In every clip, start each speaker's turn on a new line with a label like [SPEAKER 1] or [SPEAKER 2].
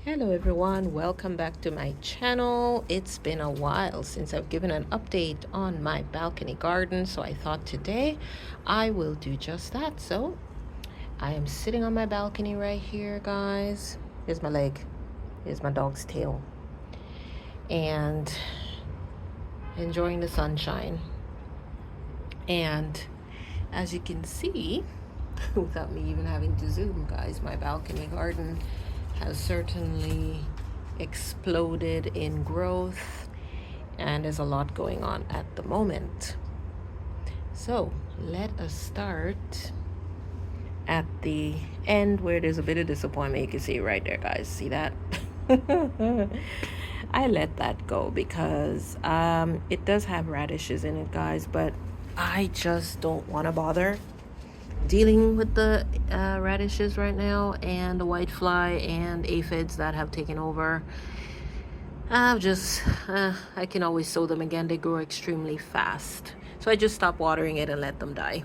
[SPEAKER 1] Hello everyone, welcome back to my channel. It's been a while since I've given an update on my balcony garden, so I thought today I will do just that. So I am sitting on my balcony right here, guys. Here's my leg, here's my dog's tail, and enjoying the sunshine. And as you can see, without me even having to zoom, guys, my balcony garden has certainly exploded in growth, and there's a lot going on at the moment. So let us start at the end where there's a bit of disappointment. You can see right there, guys. See that? I let that go because it does have radishes in it, guys, but I just don't want to bother dealing with the radishes right now, and the whitefly and aphids that have taken over. I can always sow them again. They grow extremely fast, so I just stop watering it and let them die.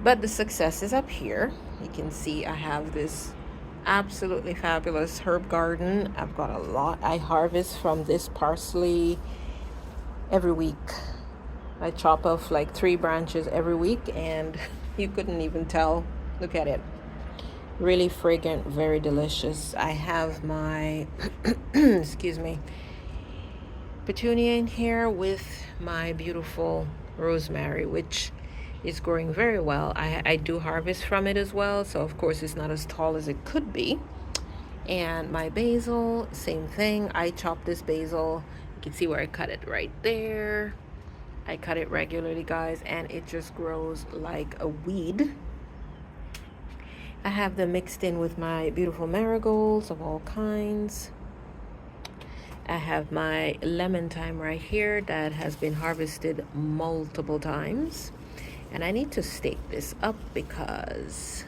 [SPEAKER 1] But the success is up here. You can see I have this absolutely fabulous herb garden. I've got a lot. I harvest from this parsley every week. I chop off like 3 branches every week, and you couldn't even tell. Look at it. Really fragrant, very delicious. I have my excuse me, petunia in here with my beautiful rosemary, which is growing very well. I do harvest from it as well, so of course it's not as tall as it could be. And my basil, same thing. I chop this basil. You can see where I cut it right there. I cut it regularly, guys, and it just grows like a weed. I have them mixed in with my beautiful marigolds of all kinds. I have my lemon thyme right here that has been harvested multiple times. And I need to stake this up because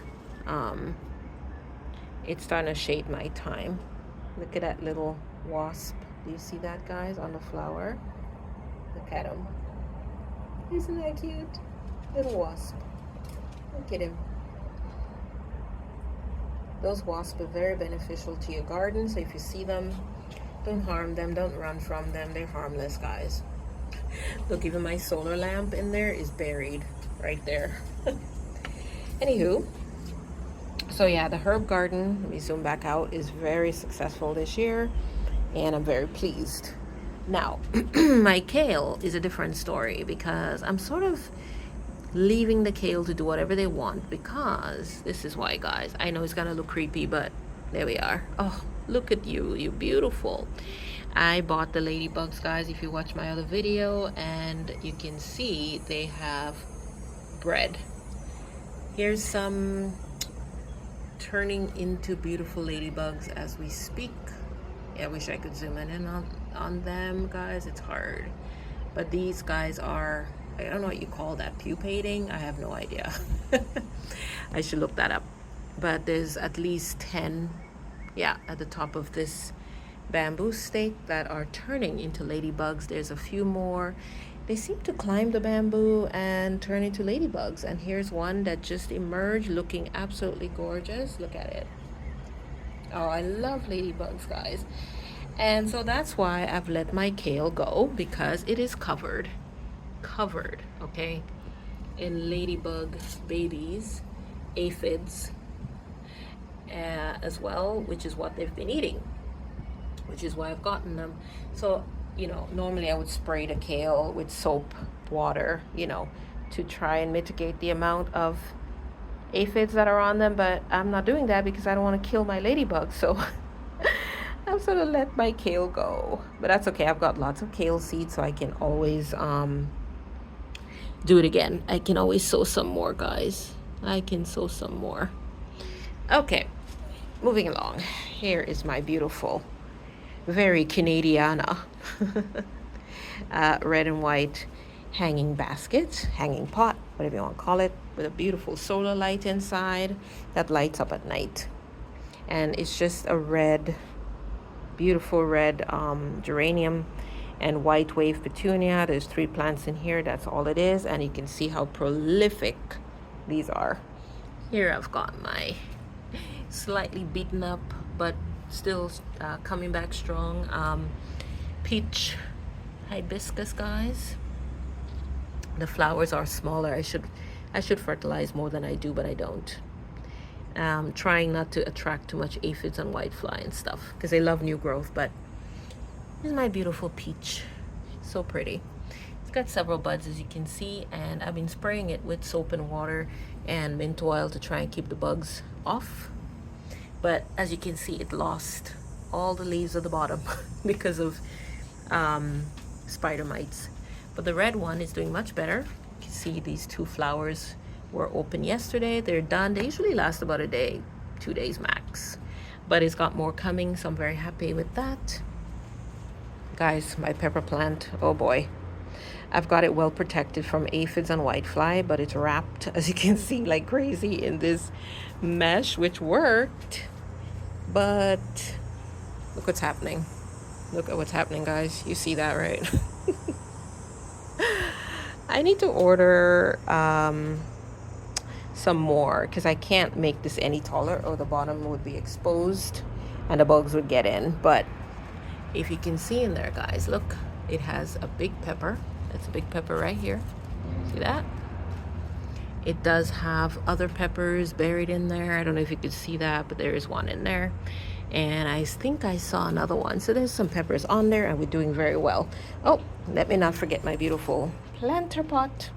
[SPEAKER 1] it's starting to shade my thyme. Look at that little wasp. Do you see that, guys, on the flower? Look at him. Isn't that cute? Little wasp. Look at him. Those wasps are very beneficial to your garden, so if you see them, don't harm them, don't run from them. They're harmless, guys. Look, even my solar lamp in there is buried right there. Anywho, so yeah, the herb garden, let me zoom back out, is very successful this year, and I'm very pleased. Now, my kale is a different story because I'm sort of leaving the kale to do whatever they want, because this is why, guys. I know it's gonna look creepy, but there we are. Oh, look at you, you're beautiful. I bought the ladybugs, guys, if you watch my other video, and you can see they have bread. Here's some turning into beautiful ladybugs as we speak. Yeah, I wish I could zoom in on them, guys. It's hard. But these guys are, I don't know what you call that, pupating? I have no idea. I should look that up. But there's at least 10, yeah, at the top of this bamboo stake that are turning into ladybugs. There's a few more. They seem to climb the bamboo and turn into ladybugs. And here's one that just emerged looking absolutely gorgeous. Look at it. Oh, I love ladybugs, guys. And so that's why I've let my kale go, because it is covered, okay, in ladybug babies, aphids, as well, which is what they've been eating, which is why I've gotten them. So, you know, normally I would spray the kale with soap water, you know, to try and mitigate the amount of aphids that are on them, but I'm not doing that because I don't want to kill my ladybugs. So I'm sort of let my kale go, but that's okay. I've got lots of kale seeds, so I can always do it again. I can always sow some more, guys. I can sow some more. Okay, moving along. Here is my beautiful, very Canadiana red and white hanging basket, hanging pot, whatever you want to call it, with a beautiful solar light inside that lights up at night. And it's just a red, beautiful red geranium and white wave petunia. There's 3 plants in here. That's all it is. And you can see how prolific these are. Here I've got my slightly beaten up but still coming back strong. Peach hibiscus, guys. The flowers are smaller. I should fertilize more than I do, but I don't. Trying not to attract too much aphids and whitefly and stuff because they love new growth. But this is my beautiful peach. So pretty. It's got several buds, as you can see, and I've been spraying it with soap and water and mint oil to try and keep the bugs off. But as you can see, it lost all the leaves at the bottom because of spider mites. But the red one is doing much better. You can see these 2 flowers were open yesterday. They're done. They usually last about a day, 2 days max. But it's got more coming, so I'm very happy with that. Guys, my pepper plant, oh boy. I've got it well protected from aphids and whitefly, but it's wrapped, as you can see, like crazy in this mesh, which worked. But look what's happening. Look at what's happening, guys. You see that, right? I need to order some more because I can't make this any taller or the bottom would be exposed and the bugs would get in. But if you can see in there, guys, look, it has a big pepper. That's a big pepper right here. See that? It does have other peppers buried in there. I don't know if you could see that, but there is one in there. And I think I saw another one. So there's some peppers on there and we're doing very well. Oh, let me not forget my beautiful planter pot.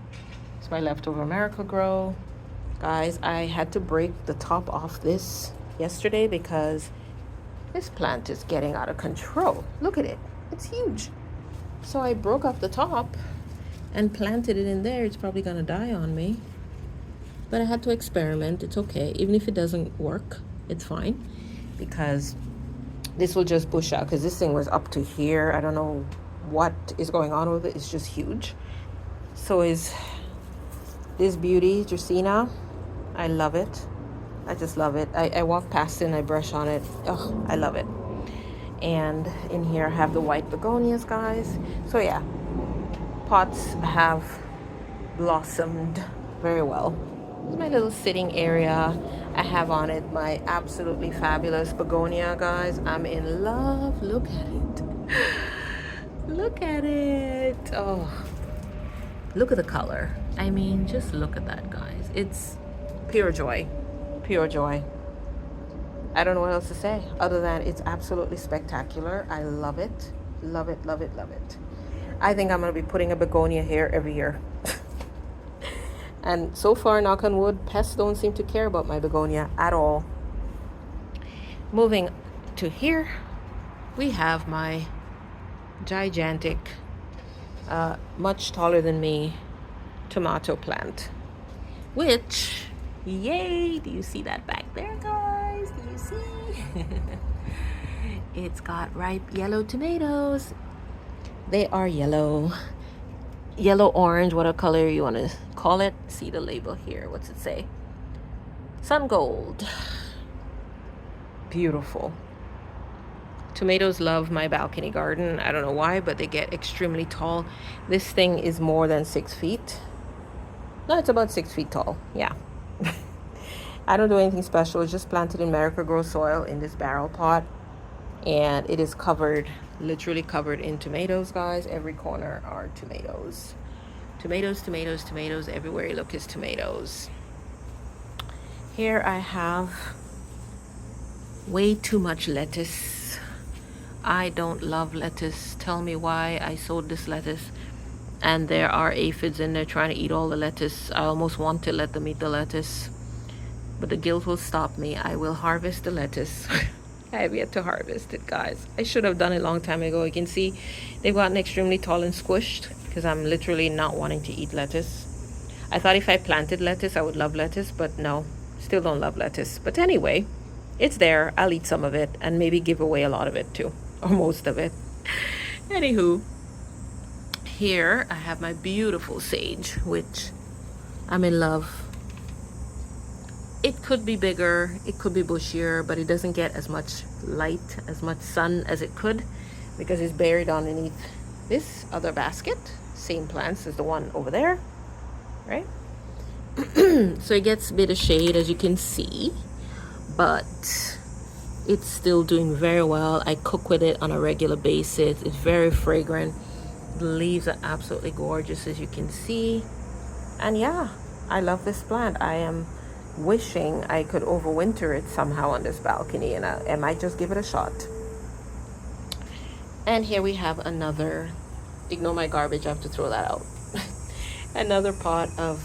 [SPEAKER 1] It's my leftover Miracle-Gro. Guys, I had to break the top off this yesterday because this plant is getting out of control. Look at it. It's huge. So I broke off the top and planted it in there. It's probably gonna die on me. But I had to experiment. It's okay. Even if it doesn't work, it's fine. Because this will just bush out. Because this thing was up to here. I don't know what is going on with it. It's just huge. So is this beauty, Dracaena. I love it. I just love it. I walk past it and I brush on it. Oh, I love it. And in here I have the white begonias, guys. So yeah, pots have blossomed very well. This is my little sitting area. I have on it my absolutely fabulous begonia, guys. I'm in love. Look at it. Look at it. Oh, look at the color. I mean, just look at that, guys. It's pure joy. Pure joy. I don't know what else to say other than it's absolutely spectacular. I love it. Love it, love it, love it. I think I'm going to be putting a begonia here every year. And so far, knock on wood, pests don't seem to care about my begonia at all. Moving to here, we have my gigantic, much taller than me, tomato plant. Which, yay, do you see that back there, guys? Do you see? It's got ripe yellow tomatoes. They are yellow. Yellow, orange, whatever color you want to call it. See the label here. What's it say? Sun gold. Beautiful. Tomatoes love my balcony garden. I don't know why, but they get extremely tall. This thing is more than 6 feet. No, it's about 6 feet tall. Yeah. I don't do anything special. It's just planted in Miracle-Gro soil in this barrel pot. And it is covered, literally covered in tomatoes, guys. Every corner are tomatoes. Tomatoes, tomatoes, tomatoes. Everywhere you look is tomatoes. Here I have way too much lettuce. I don't love lettuce. Tell me why I sowed this lettuce. And there are aphids in there trying to eat all the lettuce. I almost want to let them eat the lettuce. But the guilt will stop me. I will harvest the lettuce. I have yet to harvest it, guys. I should have done it a long time ago. You can see they've gotten extremely tall and squished because I'm literally not wanting to eat lettuce. I thought if I planted lettuce, I would love lettuce, but no, still don't love lettuce. But anyway, it's there. I'll eat some of it and maybe give away a lot of it too, or most of it. Anywho, here I have my beautiful sage, which I'm in love. It could be bigger, it could be bushier, but it doesn't get as much light, as much sun as it could because it's buried underneath this other basket. Same plants as the one over there, right? So it gets a bit of shade, as you can see, but It's still doing very well. I cook with it on a regular basis. It's very fragrant. The leaves are absolutely gorgeous, as you can see. And yeah, I love this plant. I am wishing I could overwinter it somehow on this balcony, and I might just give it a shot. And here we have another, ignore my garbage, I have to throw that out. Another pot of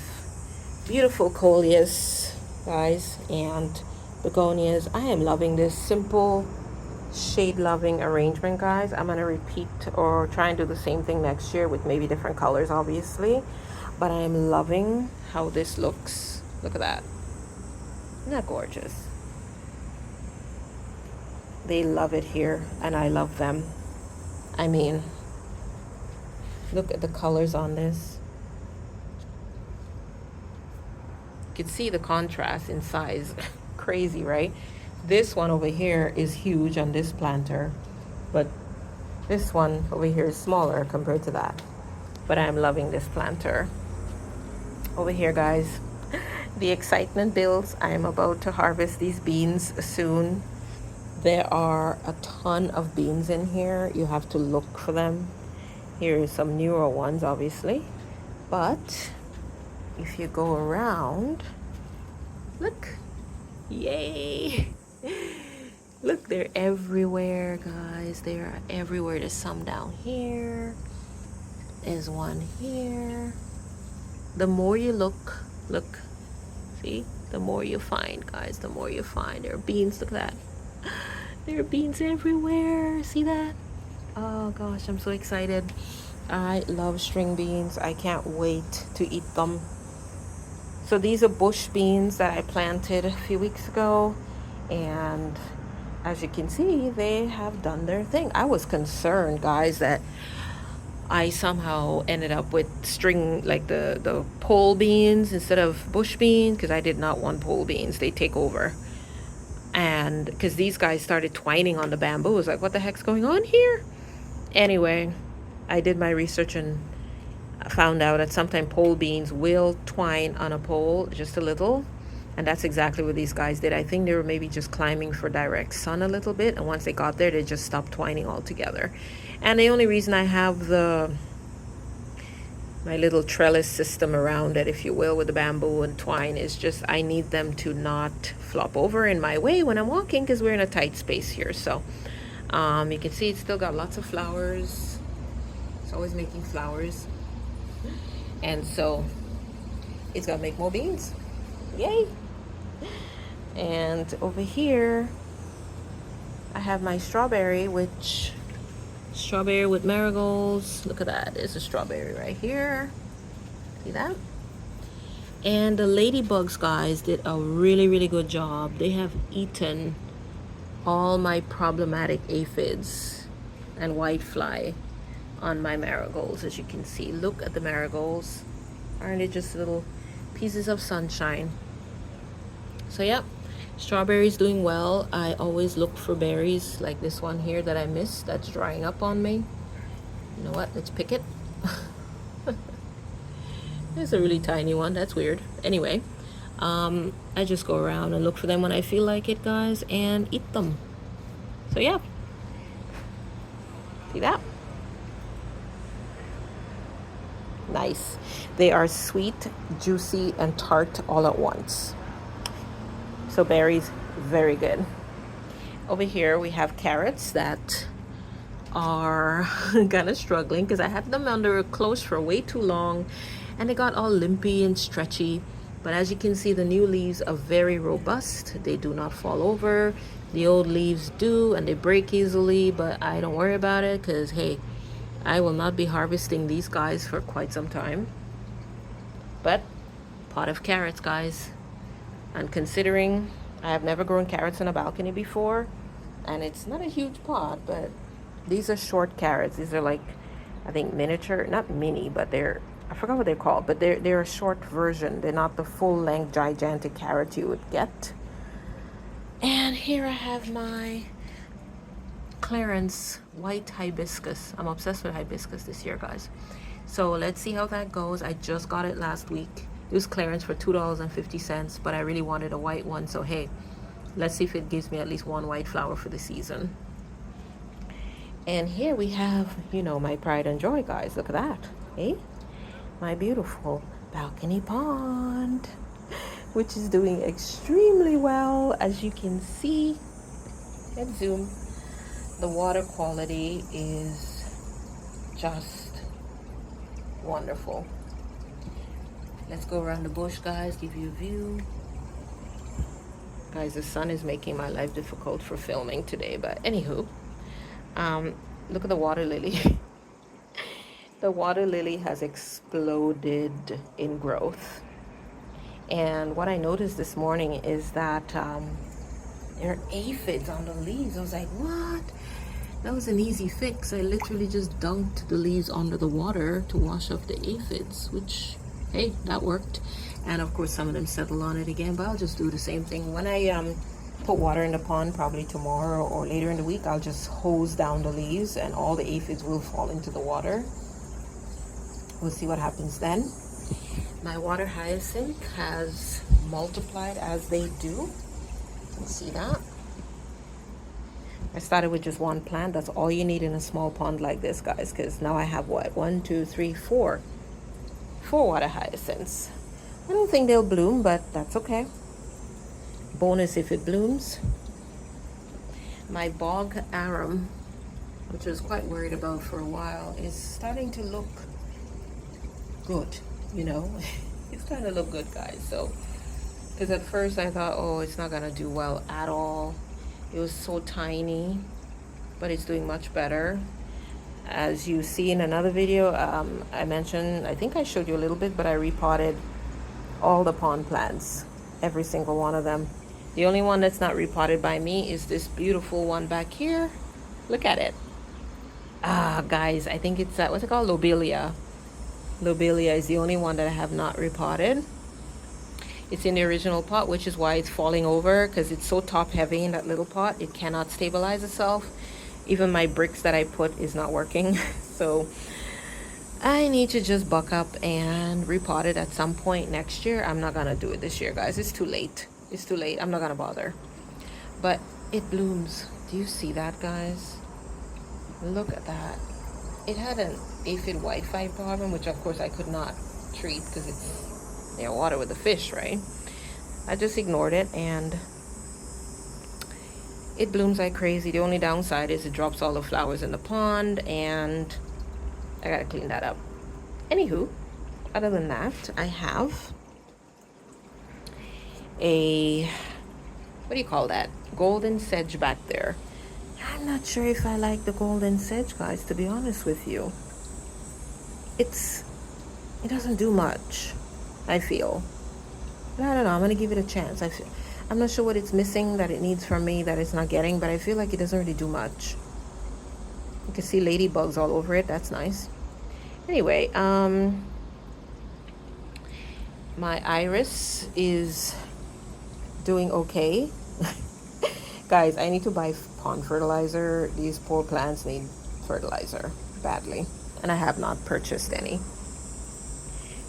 [SPEAKER 1] beautiful coleus, guys, and begonias. I am loving this simple shade loving arrangement, guys. I'm gonna repeat or try and do the same thing next year with maybe different colors, obviously, but I am loving how this looks. Look at that. Isn't that gorgeous? They love it here and I love them. I mean, look at the colors on this. You can see the contrast in size. Crazy, right? This one over here is huge on this planter, but this one over here is smaller compared to that. But I'm loving this planter. Over here, guys, the excitement builds. I am about to harvest these beans soon. There are a ton of beans in here. You have to look for them. Here is some newer ones, obviously, but if you go around, look, yay. Look, they're everywhere, guys. They are everywhere. There's some down here. There's one here. The more you look, see? The more you find, guys. The more you find. There are beans, look at that. There are beans everywhere. See that? Oh, gosh, I'm so excited. I love string beans. I can't wait to eat them. So these are bush beans that I planted a few weeks ago. And as you can see, they have done their thing. I was concerned, guys, that I somehow ended up with string, like the pole beans instead of bush beans, because I did not want pole beans. They take over. And because these guys started twining on the bamboo. I was like, what the heck's going on here? Anyway, I did my research and found out that sometimes pole beans will twine on a pole just a little. And that's exactly what these guys did. I think they were maybe just climbing for direct sun a little bit. And once they got there, they just stopped twining altogether. And the only reason I have my little trellis system around it, if you will, with the bamboo and twine is just I need them to not flop over in my way when I'm walking, because we're in a tight space here. So you can see it's still got lots of flowers. It's always making flowers. And so it's gonna make more beans. Yay! And over here I have my strawberry, which strawberry with marigolds. Look at that. There's a strawberry right here. See that? And the ladybugs, guys, did a really good job. They have eaten all my problematic aphids and whitefly on my marigolds, as you can see. Look at the marigolds. Aren't they just little pieces of sunshine? So yeah, strawberries doing well. I always look for berries like this one here that I missed, that's drying up on me. You know what, let's pick it. There's a really tiny one, that's weird. Anyway, I just go around and look for them when I feel like it, guys, and eat them. So yeah, see that? Nice. They are sweet, juicy, and tart all at once. So berries, very good. Over here we have carrots that are kind of struggling because I had them under close for way too long and they got all limpy and stretchy. But as you can see, the new leaves are very robust. They do not fall over. The old leaves do, and they break easily, but I don't worry about it because, hey, I will not be harvesting these guys for quite some time. But pot of carrots, guys. And considering I have never grown carrots on a balcony before, and it's not a huge pot, but these are short carrots. These are like, I think miniature, not mini, but they're, I forgot what they're called, but they're a short version. They're not the full length gigantic carrot you would get. And here I have my Clarence white hibiscus. I'm obsessed with hibiscus this year, guys. So let's see how that goes. I just got it last week. It was clearance for $2.50, but I really wanted a white one. So hey, Let's see if it gives me at least one white flower for the season. And here we have, you know, my pride and joy, guys. Look at that. Hey, my beautiful balcony pond, which is doing extremely well, as you can see. Let's zoom. The water quality is just wonderful. Let's go around the bush, guys, give you a view. Guys, the sun is making my life difficult for filming today, but anywho, look at the water lily. The water lily has exploded in growth. And what I noticed this morning is that there are aphids on the leaves. I was like, what? That was an easy fix. I literally just dunked the leaves under the water to wash off the aphids, which, hey, that worked. And of course, some of them settle on it again, but I'll just do the same thing. When I put water in the pond, probably tomorrow or later in the week, I'll just hose down the leaves and all the aphids will fall into the water. We'll see what happens then. My water hyacinth has multiplied as they do. You can see that. I started with just one plant. That's all you need in a small pond like this, guys, because now I have what? 1, 2, 3, 4. 4 water hyacinths. I don't think they'll bloom, but that's okay. Bonus if it blooms. My bog arum, which I was quite worried about for a while, is starting to look good, you know. It's starting to look good, guys. So, because at first I thought, oh, it's not gonna do well at all. It was so tiny, but it's doing much better. As you see in another video, I mentioned, I think I showed you a little bit, but I repotted all the pond plants, every single one of them. The only one that's not repotted by me is this beautiful one back here. Look at it. Guys, I think it's what's it called? Lobelia. Lobelia is the only one that I have not repotted. It's in the original pot, which is why it's falling over, because it's so top heavy in that little pot. It cannot stabilize itself. Even my bricks that I put is not working. So I need to just buck up and repot it at some point next year. I'm not gonna do it this year, guys. It's too late. It's too late. I'm not gonna bother. But it blooms. Do you see that, guys? Look at that. It had an aphid whitefly problem, which of course I could not treat because it's near water with the fish, right? I just ignored it and it blooms like crazy. The only downside is it drops all the flowers in the pond and I gotta clean that up. Anywho, other than that, I have a, what do you call that? Golden sedge back there. I'm not sure if I like the golden sedge, guys, to be honest with you. It doesn't do much, I feel. But I don't know, I'm gonna give it a chance. I'm not sure what it's missing that it needs from me that it's not getting, but I feel like it doesn't really do much. You can see ladybugs all over it. That's nice. Anyway, my iris is doing okay. Guys, I need to buy pond fertilizer. These poor plants need fertilizer badly, and I have not purchased any.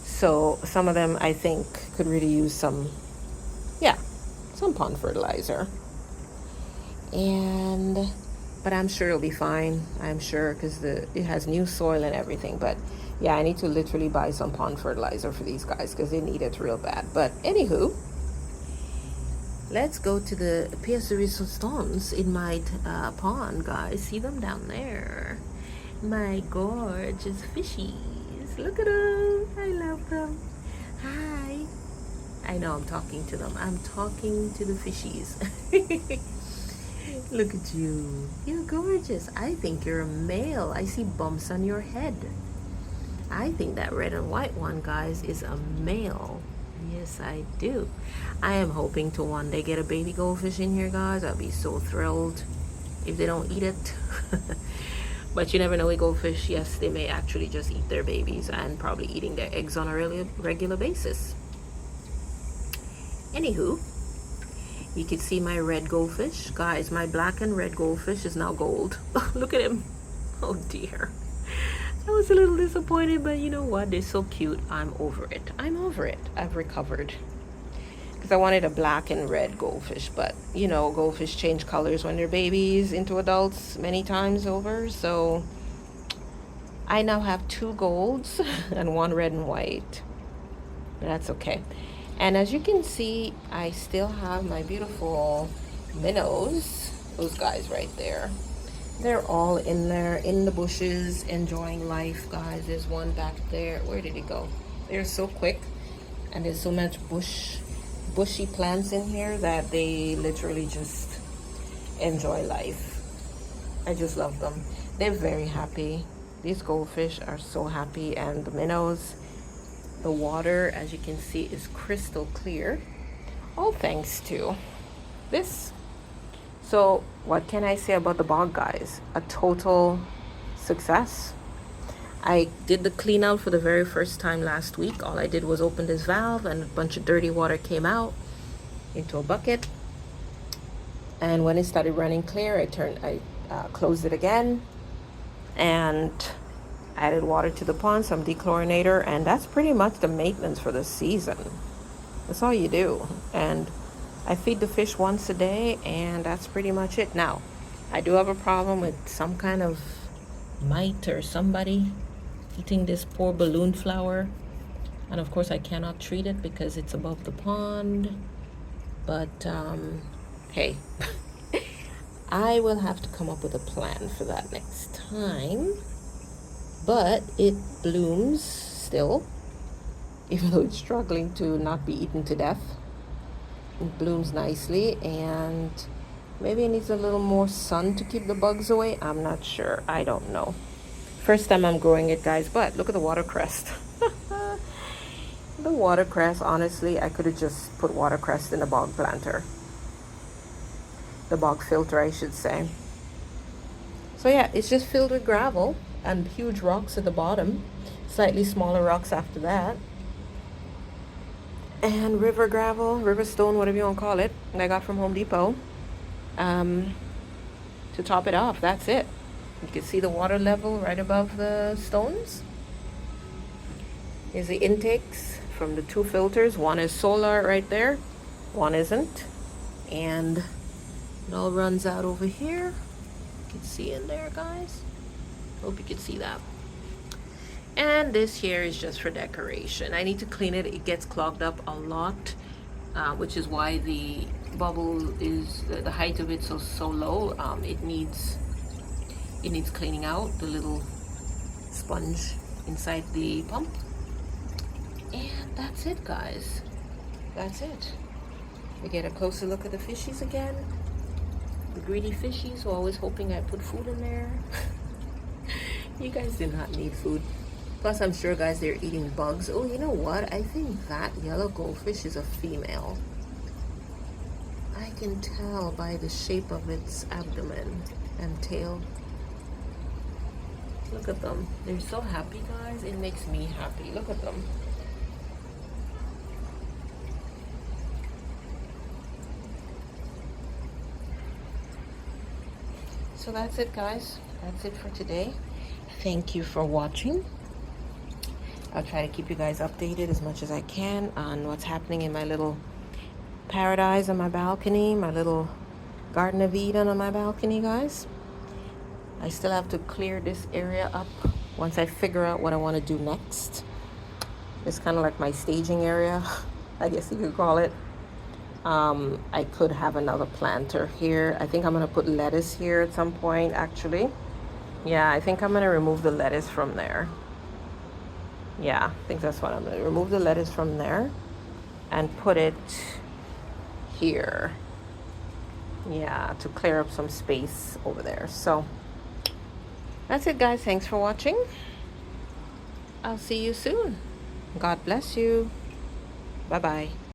[SPEAKER 1] So some of them I think could really use some pond fertilizer. But I'm sure it'll be fine. I'm sure, because it has new soil and everything. But yeah, I need to literally buy some pond fertilizer for these guys because they need it real bad. But anywho, let's go to the pièces de résistance in my pond, guys. See them down there? My gorgeous fishies. Look at them. I love them. Hi. I know I'm talking to them. I'm talking to the fishies. Look at you. You're gorgeous. I think you're a male. I see bumps on your head. I think that red and white one, guys, is a male. Yes, I do. I am hoping to one day get a baby goldfish in here, guys. I'll be so thrilled if they don't eat it. But you never know with goldfish. Yes, they may actually just eat their babies and probably eating their eggs on a regular basis. Anywho, you can see my red goldfish. Guys, my black and red goldfish is now gold. Look at him. Oh dear. I was a little disappointed, but you know what? They're so cute. I'm over it. I'm over it. I've recovered. because I wanted a black and red goldfish, but you know, goldfish change colors when they're babies into adults many times over. So I now have 2 golds and 1 red and white. But that's okay. And as you can see, I still have my beautiful minnows, those guys right there. They're all in there in the bushes enjoying life, guys. There's one back there. Where did he go? They're so quick, and there's so much bushy plants in here that they literally just enjoy life. I just love them. They're very happy. These goldfish are so happy, and the minnows, the water, as you can see, is crystal clear, all thanks to this. So what can I say about the bog, guys? A total success. I did the clean out for the very first time last week. All I did was open this valve and a bunch of dirty water came out into a bucket. And when it started running clear, I closed it again and added water to the pond, some dechlorinator, and that's pretty much the maintenance for the season. That's all you do. And I feed the fish once a day, and that's pretty much it. Now, I do have a problem with some kind of mite or somebody eating this poor balloon flower. And of course, I cannot treat it because it's above the pond. But, hey, I will have to come up with a plan for that next time. But it blooms still, even though it's struggling to not be eaten to death. It blooms nicely, and maybe it needs a little more sun to keep the bugs away. I'm not sure. I don't know. First time I'm growing it, guys, but look at the watercress. The watercress, honestly, I could have just put watercress in the bog planter. The bog filter, I should say. So yeah, it's just filled with gravel and huge rocks at the bottom. Slightly smaller rocks after that. And river gravel, river stone, whatever you want to call it, that I got from Home Depot. To top it off, that's it. You can see the water level right above the stones. Here's the intakes from the 2 filters. One is solar right there, one isn't. And it all runs out over here. You can see in there, guys. Hope you can see that. And this here is just for decoration. I need to clean it. It gets clogged up a lot, which is why the bubble is the height of it so low. It needs cleaning out, the little sponge inside the pump. And that's it, guys. That's it. We get a closer look at the fishies again. The greedy fishies who are always hoping I put food in there. You guys do not need food. Plus, I'm sure, guys, they're eating bugs. Oh, you know what? I think that yellow goldfish is a female. I can tell by the shape of its abdomen and tail. Look at them. They're so happy, guys. It makes me happy. Look at them. So that's it, guys. That's it for today. Thank you for watching. I'll try to keep you guys updated as much as I can on what's happening in my little paradise on my balcony, my little Garden of Eden on my balcony, guys. I still have to clear this area up once I figure out what I want to do next. It's kind of like my staging area, I guess you could call it. I could have another planter here. I think I'm going to put lettuce here at some point, actually. Yeah, I think I'm going to remove the lettuce from there. Yeah, I think that's what I'm going to remove the lettuce from there and put it here. Yeah, to clear up some space over there. So that's it, guys. Thanks for watching. I'll see you soon. God bless you. Bye-bye.